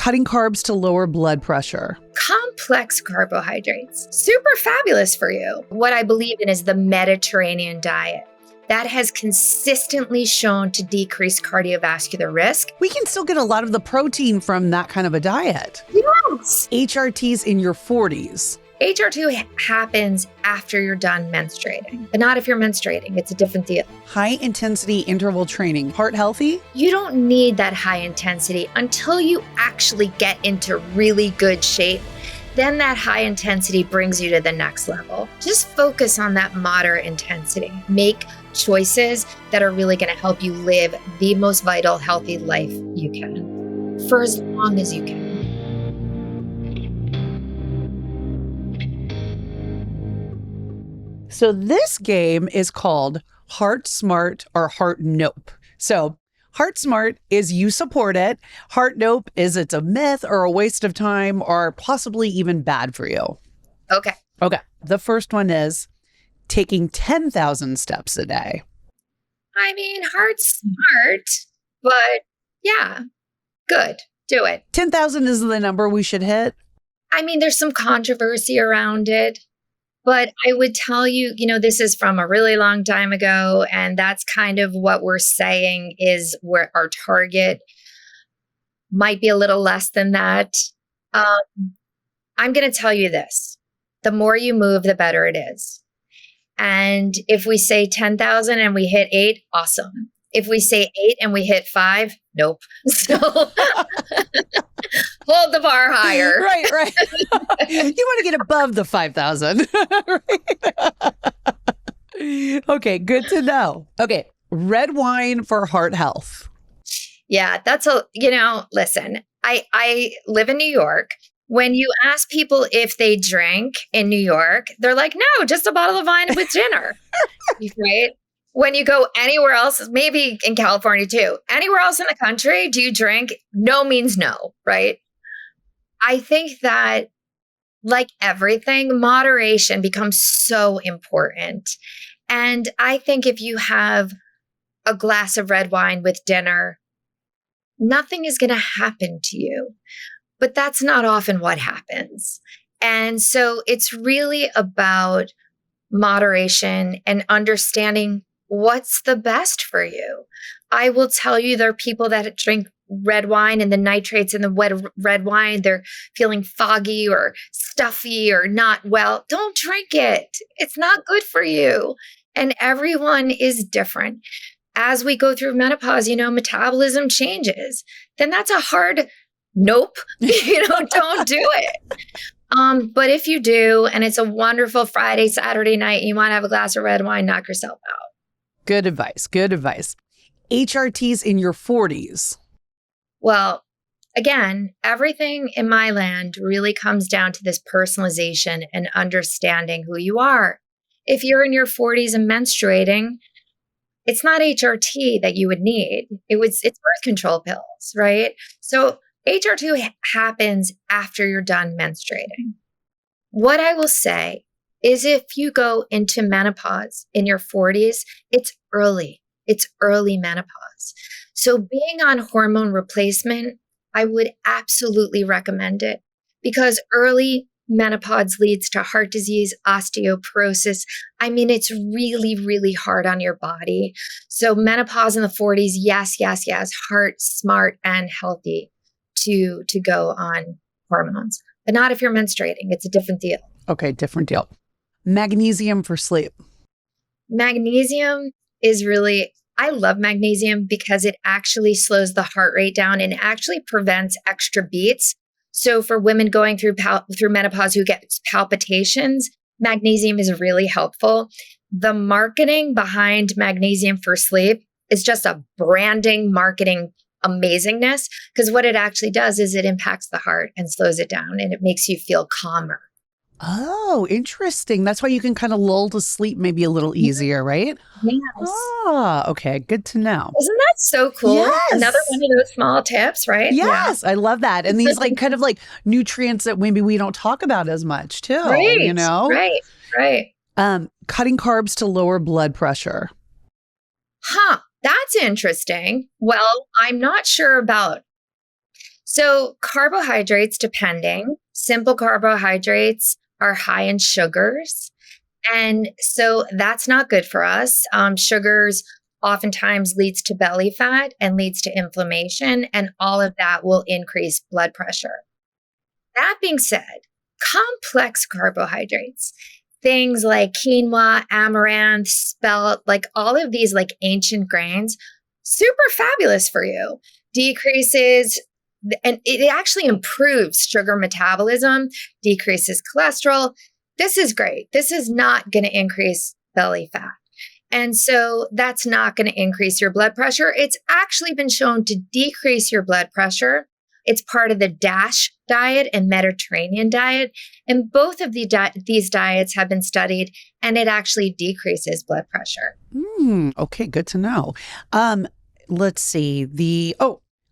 Cutting carbs to lower blood pressure. Complex carbohydrates, super fabulous for you. What I believe in is the Mediterranean diet. That has consistently shown to decrease cardiovascular risk. We can still get a lot of the protein from that kind of a diet. Yes. HRTs in your 40s. HRT happens after you're done menstruating, but not if you're menstruating. It's a different deal. High intensity interval training. Heart healthy? You don't need that high intensity until you actually get into really good shape. Then that high intensity brings you to the next level. Just focus on that moderate intensity. Make choices that are really going to help you live the most vital, healthy life you can for as long as you can. So this game is called Heart Smart or Heart Nope. So Heart Smart is you support it. Heart Nope is it's a myth or a waste of time or possibly even bad for you. Okay. The first one is taking 10,000 steps a day. I mean, heart smart, but yeah, good. Do it. 10,000 is the number we should hit. I mean, there's some controversy around it. But I would tell you, this is from a really long time ago, and that's kind of what we're saying is where our target might be a little less than that. I'm going to tell you this. The more you move, the better it is. And if we say 10,000 and we hit 8, awesome. If we say 8 and we hit 5, nope. So hold the bar higher. Right. You want to get above the 5,000. Right? Okay, good to know. Okay, red wine for heart health. Yeah, listen, I live in New York. When you ask people if they drink in New York, they're like, no, just a bottle of wine with dinner. Right? When you go anywhere else, maybe in California too, anywhere else in the country, do you drink? No means no, right? I think that, like everything, moderation becomes so important. And I think if you have a glass of red wine with dinner, nothing is going to happen to you. But that's not often what happens. And so it's really about moderation and understanding what's the best for you. I will tell you, there are people that drink red wine and the nitrates in the red wine, they're feeling foggy or stuffy or not well. Don't drink it. It's not good for you. And everyone is different. As we go through menopause, metabolism changes. Then that's a hard nope. Don't do it. But if you do, and it's a wonderful Friday, Saturday night, you want to have a glass of red wine, knock yourself out. Good advice. HRTs in your 40s. Well, again, everything in my land really comes down to this personalization and understanding who you are. If you're in your 40s and menstruating, it's not HRT that you would need. It's birth control pills, right? So HRT happens after you're done menstruating. What I will say is if you go into menopause in your 40s, it's early. It's early menopause. So being on hormone replacement, I would absolutely recommend it because early menopause leads to heart disease, osteoporosis. I mean, it's really, really hard on your body. So menopause in the 40s, yes, heart smart and healthy to go on hormones, but not if you're menstruating. It's a different deal. Okay, different deal. Magnesium for sleep. Magnesium is really, I love magnesium because it actually slows the heart rate down and actually prevents extra beats. So for women going through menopause who get palpitations, magnesium is really helpful. The marketing behind magnesium for sleep is just a branding marketing amazingness, because what it actually does is it impacts the heart and slows it down and it makes you feel calmer. Oh, interesting. That's why you can kind of lull to sleep maybe a little easier, right? Yes. Ah, okay. Good to know. Isn't that so cool? Yes. Another one of those small tips, right? Yes, yeah. I love that. And these kind of nutrients that maybe we don't talk about as much too, Right. Cutting carbs to lower blood pressure. Huh. That's interesting. Well, I'm not sure about So carbohydrates, depending, simple carbohydrates are high in sugars. And so that's not good for us. Sugars oftentimes leads to belly fat and leads to inflammation, and all of that will increase blood pressure. That being said, complex carbohydrates, things like quinoa, amaranth, spelt, like all of these like ancient grains, super fabulous for you. Decreases, and it actually improves sugar metabolism, decreases cholesterol. This is great. This is not going to increase belly fat. And so that's not going to increase your blood pressure. It's actually been shown to decrease your blood pressure. It's part of the DASH diet and Mediterranean diet. And both of these diets have been studied, and it actually decreases blood pressure. Okay, good to know. Let's see.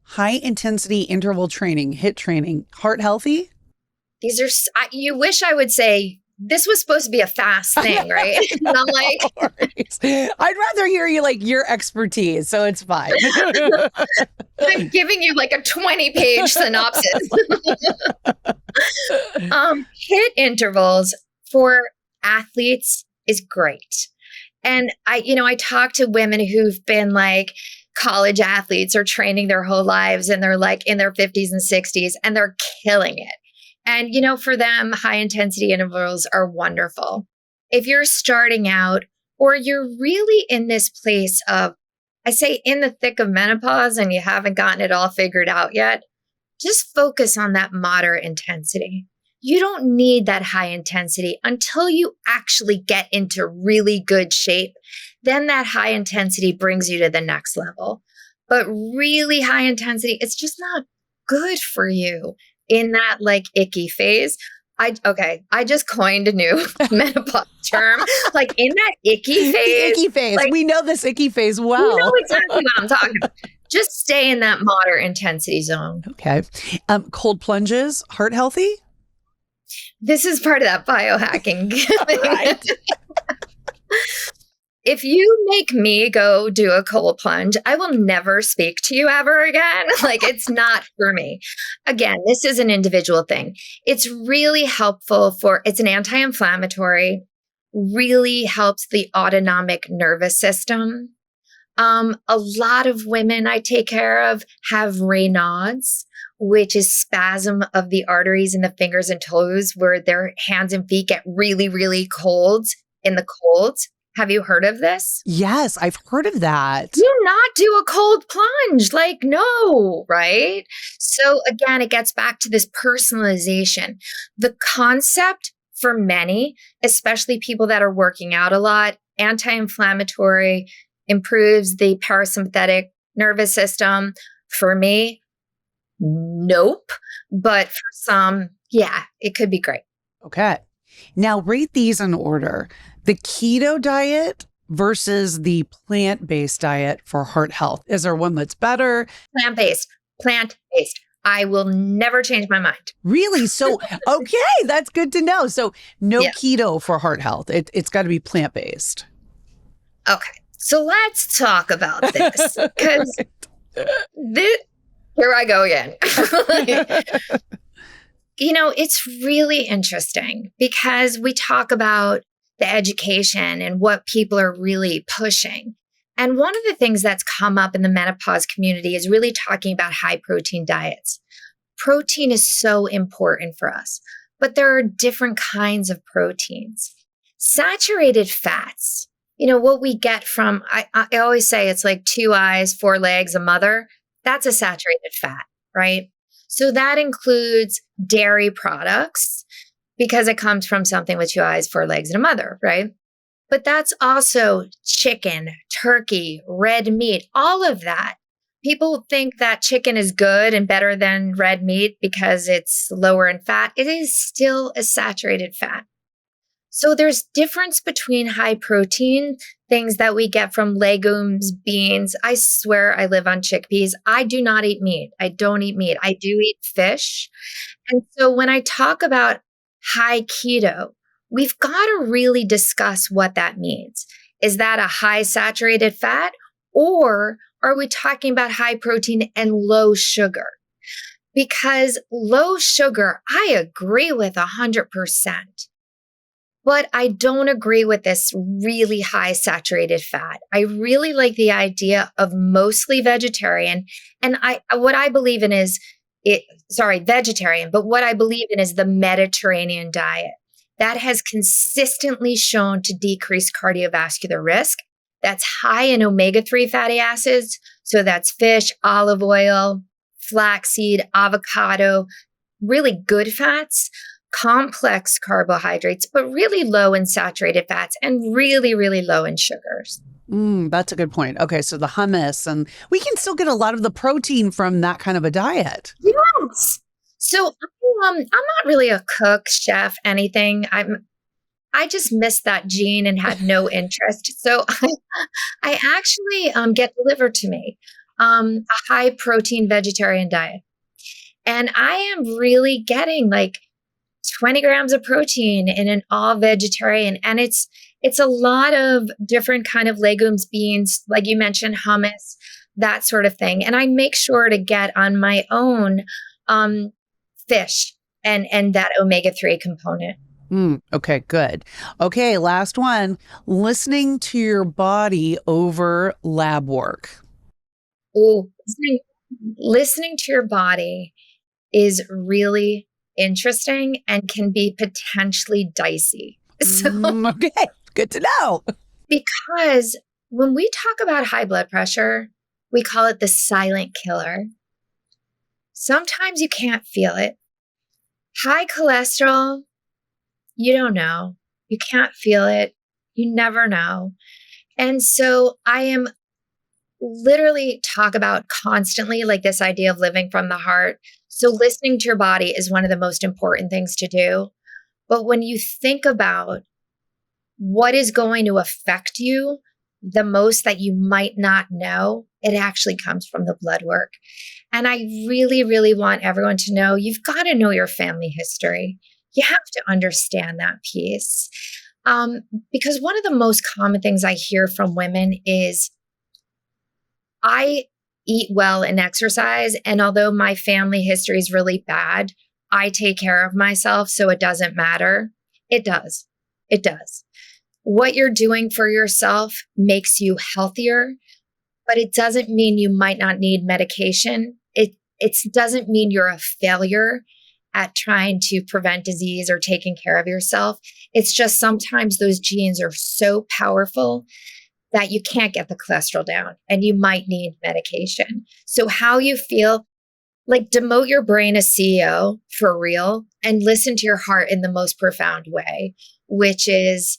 High intensity interval training, HIIT training, heart healthy? These are, you wish I would say, this was supposed to be a fast thing, right? And I'm like, I'd rather hear you like your expertise, so it's fine. I'm giving you like a 20-page synopsis. HIIT intervals for athletes is great. And I talk to women who've been like college athletes or training their whole lives, and they're like in their 50s and 60s, and they're killing it. And, for them, high intensity intervals are wonderful. If you're starting out, or you're really in this place of, I say in the thick of menopause and you haven't gotten it all figured out yet, just focus on that moderate intensity. You don't need that high intensity until you actually get into really good shape. Then that high intensity brings you to the next level. But really high intensity, it's just not good for you in that like icky phase. I just coined a new menopause term. Like in that icky phase. The icky phase. Like, we know this icky phase well. You know exactly what I'm talking about. Just stay in that moderate intensity zone. Okay. Cold plunges, heart healthy? This is part of that biohacking. Right. If you make me go do a cold plunge, I will never speak to you ever again. Like, it's not for me. Again, this is an individual thing. It's really helpful it's an anti-inflammatory, really helps the autonomic nervous system. A lot of women I take care of have Raynaud's, which is spasm of the arteries in the fingers and toes, where their hands and feet get really, really cold in the cold. Have you heard of this? Yes, I've heard of that. Do not do a cold plunge. Like, no, right? So again, it gets back to this personalization. The concept for many, especially people that are working out a lot, anti-inflammatory, improves the parasympathetic nervous system. For me, nope. But for some, yeah, it could be great. Okay. Now rate these in order. The keto diet versus the plant-based diet for heart health. Is there one that's better? Plant-based. I will never change my mind. Really? So, okay, that's good to know. So no keto for heart health. It's got to be plant-based. Okay. So let's talk about this, because here I go again. It's really interesting because we talk about the education and what people are really pushing. And one of the things that's come up in the menopause community is really talking about high protein diets. Protein is so important for us, but there are different kinds of proteins. Saturated fats, what we get from, I always say it's like 2 eyes, 4 legs, a mother. That's a saturated fat, right? So that includes dairy products, because it comes from something with 2 eyes, 4 legs, and a mother, right? But that's also chicken, turkey, red meat, all of that. People think that chicken is good and better than red meat because it's lower in fat. It is still a saturated fat. So there's difference between high protein, things that we get from legumes, beans. I swear I live on chickpeas. I do not eat meat. I don't eat meat. I do eat fish. And so when I talk about high keto, we've got to really discuss what that means. Is that a high saturated fat, or are we talking about high protein and low sugar? because low sugar, I agree with 100%. But I don't agree with this really high saturated fat. I really like the idea of mostly vegetarian. And what I believe in is vegetarian, but what I believe in is the Mediterranean diet that has consistently shown to decrease cardiovascular risk. That's high in omega-3 fatty acids. So that's fish, olive oil, flaxseed, avocado, really good fats, complex carbohydrates, but really low in saturated fats and really, really low in sugars. That's a good point. Okay, so the hummus, and we can still get a lot of the protein from that kind of a diet. Yes. So I'm not really a cook, chef, anything. I just missed that gene and had no interest. So I actually get delivered to me a high protein vegetarian diet. And I am really getting like 20 grams of protein in an all vegetarian. And it's a lot of different kind of legumes, beans, like you mentioned, hummus, that sort of thing. And I make sure to get on my own fish and that omega-3 component. Okay, good. Okay, last one. Listening to your body over lab work. Oh, listening to your body is really interesting and can be potentially dicey. So, Okay, good to know. because when we talk about high blood pressure, we call it the silent killer. Sometimes you can't feel it. High cholesterol, you don't know. You can't feel it. You never know. And so I am literally talk about constantly like this idea of living from the heart. So listening to your body is one of the most important things to do. But when you think about what is going to affect you the most that you might not know, it actually comes from the blood work. And I really, really want everyone to know you've got to know your family history. You have to understand that piece. Because one of the most common things I hear from women is, I eat well and exercise. And although my family history is really bad, I take care of myself. So it doesn't matter. It does. It does. What you're doing for yourself makes you healthier, but it doesn't mean you might not need medication. It doesn't mean you're a failure at trying to prevent disease or taking care of yourself. It's just sometimes those genes are so powerful that you can't get the cholesterol down and you might need medication. So how you feel, like demote your brain as CEO for real and listen to your heart in the most profound way, which is,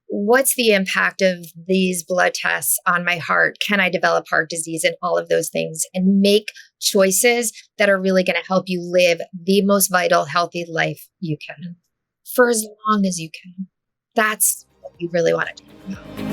what's the impact of these blood tests on my heart? Can I develop heart disease and all of those things, and make choices that are really going to help you live the most vital, healthy life you can for as long as you can. That's what you really want to do.